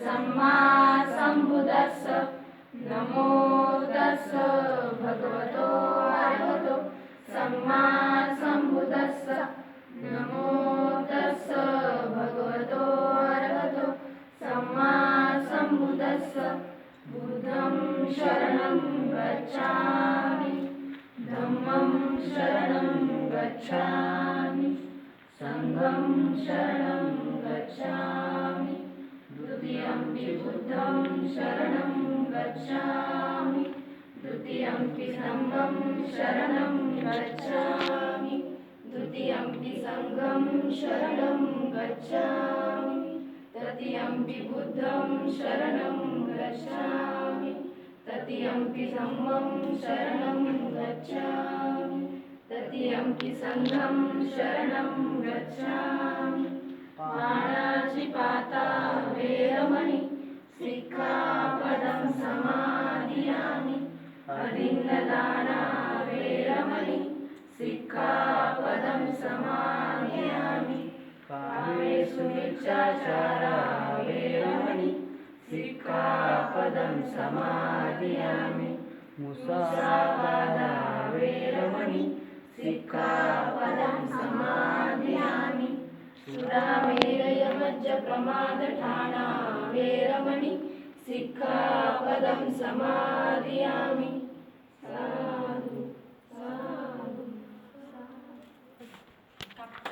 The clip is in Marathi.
सम्मा सम्बुद्धस्स नमो तस्स भगवतो अरहतो सम्मा सम्बुद्धस्स नमो तस्स भगवतो अरहतो सम्मा सम्बुद्धस्स बुद्धं शरणं गच्छामि धम्मं शरणं गच्छामि संघं शरणं गच्छामि द्वितीयंपि बुद्धं शरणं गच्छामि तृतीयंपि संघं शरणं गच्छामि द्वितीयंपि संघं शरणं गच्छामि तृतीयंपि बुद्धं शरणं गच्छामि तृतीयंपि धम्मं शरणं गच्छामि तृतीयंपि संघं शरणं गच्छामि पाणातिपाता वेरमणि सिक्खापदं समादियामि अदिन्नदाना वेरमणि सिक्खापदं समादियामि कामेषु मिच्छाचारा वेरमणि सिक्खापदं समादियामि मुसावादा वेरमणि सिक्खापदं समादियामि सुरामेरयमज्जप्रमादठाना वेरमणि सिक्खापदं समादियामि।